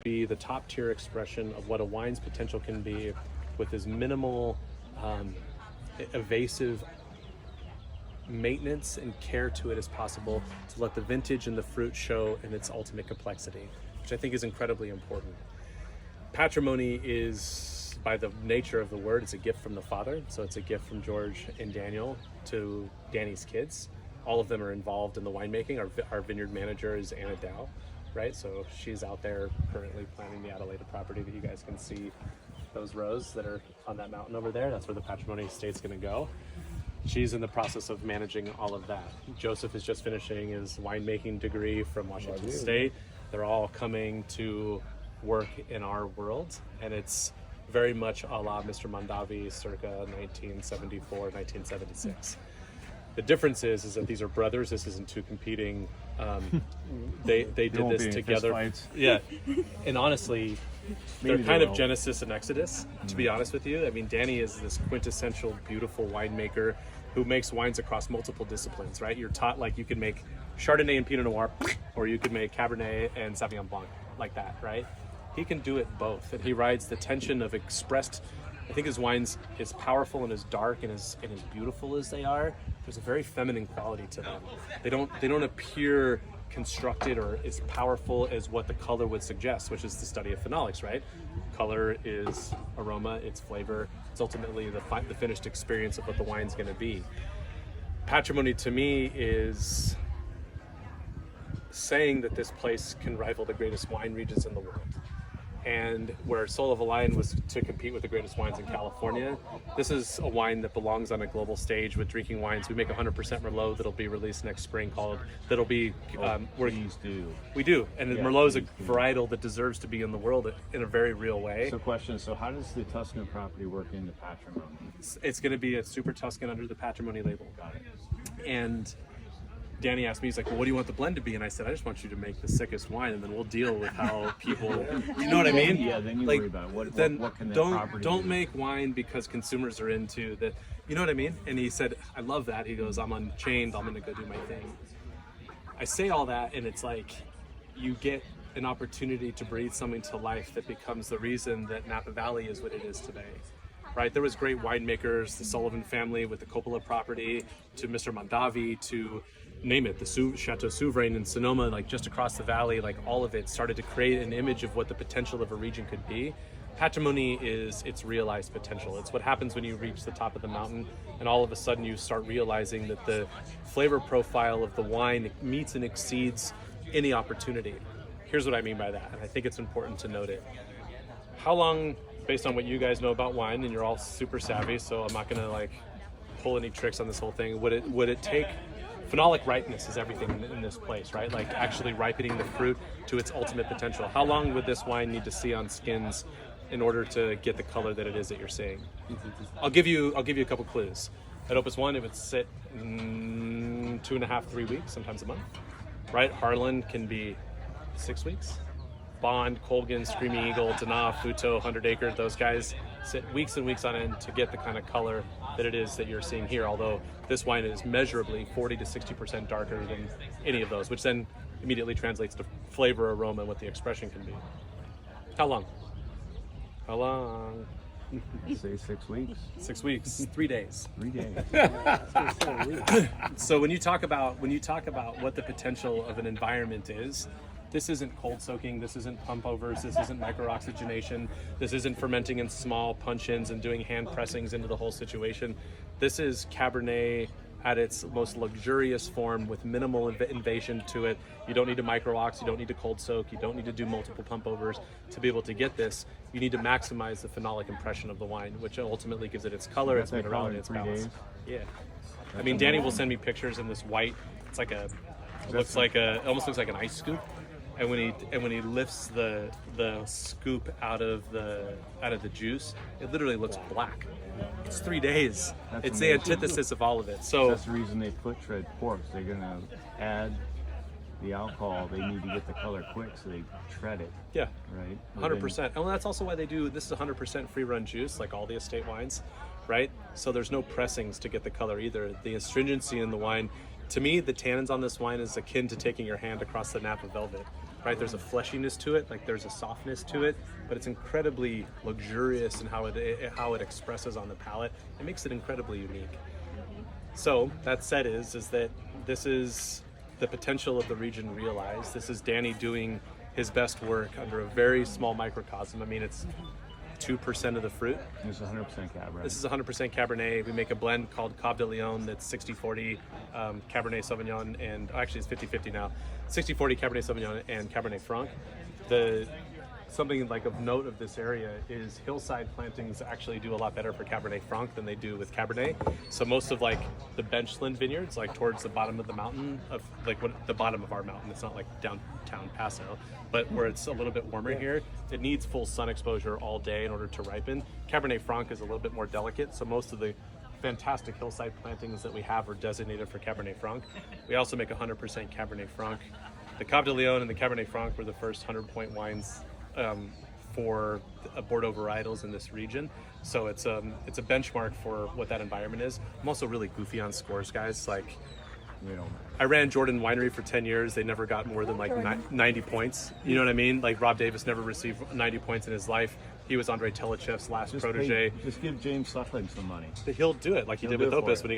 be the top tier expression of what a wine's potential can be, with as minimal evasive maintenance and care to it as possible, to let the vintage and the fruit show in its ultimate complexity, which I think is incredibly important. Patrimony is, by the nature of the word, it's a gift from the father. So it's a gift from George and Daniel to Danny's kids. All of them are involved in the winemaking. Our vineyard manager is Anna Dow, right? So she's out there currently planning the Adelaide property that you guys can see, those rows that are on that mountain over there. That's where the Patrimony Estate's gonna go. She's in the process of managing all of that. Joseph is just finishing his winemaking degree from Washington State. They're all coming to work in our world, and it's very much a la Mr. Mondavi circa 1974, 1976. The difference is that these are brothers. This isn't two competing. They did this together. Yeah, and honestly, they're kind of Genesis and Exodus. To be honest with you, I mean, Danny is this quintessential beautiful winemaker who makes wines across multiple disciplines. Right? You're taught like you can make Chardonnay and Pinot Noir, or you could make Cabernet and Sauvignon Blanc like that. Right? He can do it both, and he rides the tension of expressed. I think his wines, as powerful and as dark and as beautiful as they are, there's a very feminine quality to them. They don't appear constructed or as powerful as what the color would suggest, which is the study of phenolics, right? Color is aroma, it's flavor, it's ultimately the finished experience of what the wine's going to be. Patrimony to me is saying that this place can rival the greatest wine regions in the world. And where Soul of a Lion was to compete with the greatest wines in California, this is a wine that belongs on a global stage with drinking wines. We make 100% Merlot that'll be released next spring that'll be... Please do. We do. And Merlot is a varietal that deserves to be in the world in a very real way. So how does the Tuscan property work into Patrimony? It's going to be a super Tuscan under the Patrimony label. Got it. And Danny asked me, he's like, well, what do you want the blend to be? And I said, I just want you to make the sickest wine, and then we'll deal with how people, you know what I mean? Yeah, then you worry about what can that property don't do? make wine because consumers are into that, you know what I mean? And he said, I love that. He goes, I'm unchained, I'm gonna go do my thing. I say all that, and it's like, you get an opportunity to breathe something to life that becomes the reason that Napa Valley is what it is today. Right, there was great winemakers, the Sullivan family with the Coppola property, to Mr. Mondavi, to name it, the Chateau Souverain in Sonoma, like just across the valley, like all of it started to create an image of what the potential of a region could be. Patrimony is its realized potential. It's what happens when you reach the top of the mountain and all of a sudden you start realizing that the flavor profile of the wine meets and exceeds any opportunity. Here's what I mean by that, and I think it's important to note it. How long, based on what you guys know about wine, and you're all super savvy, so I'm not gonna like pull any tricks on this whole thing, would it take, phenolic ripeness is everything in this place, right? Like actually ripening the fruit to its ultimate potential. How long would this wine need to see on skins in order to get the color that it is that you're seeing? I'll give you a couple clues. At Opus 1, it would sit 2.5, 3 weeks, sometimes a month, right? Harlan can be 6 weeks. Bond, Colgan, Screaming Eagle, Dana, Futo, 100 Acre, those guys sit weeks and weeks on end to get the kind of color that it is that you're seeing here, although this wine is measurably 40 to 60% darker than any of those, which then immediately translates to flavor, aroma, and what the expression can be. How long? How long? Say 6 weeks. 6 weeks, 3 days. 3 days. So when you talk about what the potential of an environment is, this isn't cold soaking, this isn't pump overs, this isn't micro oxygenation, this isn't fermenting in small punch-ins and doing hand pressings into the whole situation. This is Cabernet at its most luxurious form with minimal invasion to it. You don't need to micro ox, you don't need to cold soak, you don't need to do multiple pump overs to be able to get this. You need to maximize the phenolic impression of the wine, which ultimately gives it its color, its minerality, its balance. Yeah. I mean, Danny will send me pictures in this white, it's like it almost looks like an ice scoop. And when he lifts the scoop out of the juice, it literally looks black. It's 3 days. It's the antithesis of all of it. So that's the reason they foot tread porks. They're gonna add the alcohol. They need to get the color quick, so they tread it. Yeah, right. 100%. And that's also why they do this is 100% free run juice, like all the estate wines, right? So there's no pressings to get the color either. The astringency in the wine, to me, the tannins on this wine is akin to taking your hand across the Napa velvet. right? There's a fleshiness to it, like there's a softness to it, but it's incredibly luxurious in how it expresses on the palate. It makes it incredibly unique. So that said is that this is the potential of the region realized. This is Danny doing his best work under a very small microcosm. I mean, it's 2% of the fruit. This is 100% Cabernet. This is 100% Cabernet. We make a blend called Cab de Leon that's 60-40 Cabernet Sauvignon, and actually it's 50-50 now. 60-40 Cabernet Sauvignon and Cabernet Franc. Something like of note of this area is hillside plantings actually do a lot better for Cabernet Franc than they do with Cabernet. So most of like the benchland vineyards, like towards the bottom of the mountain, the bottom of our mountain, it's not like downtown Paso, but where it's a little bit warmer here, it needs full sun exposure all day in order to ripen. Cabernet Franc is a little bit more delicate, so most of the fantastic hillside plantings that we have are designated for Cabernet Franc. We also make 100% Cabernet Franc. The Cab de Leon and the Cabernet Franc were the first 100-point wines for Bordeaux varietals in this region. So it's a benchmark for what that environment is. I'm also really goofy on scores, guys. Like, I ran Jordan Winery for 10 years. They never got more than like 90 points. You know what I mean? Like Rob Davis never received 90 points in his life. He was Andrei Telechev's last protege. Just give James Suckling some money. He'll do it like he did with Opus when he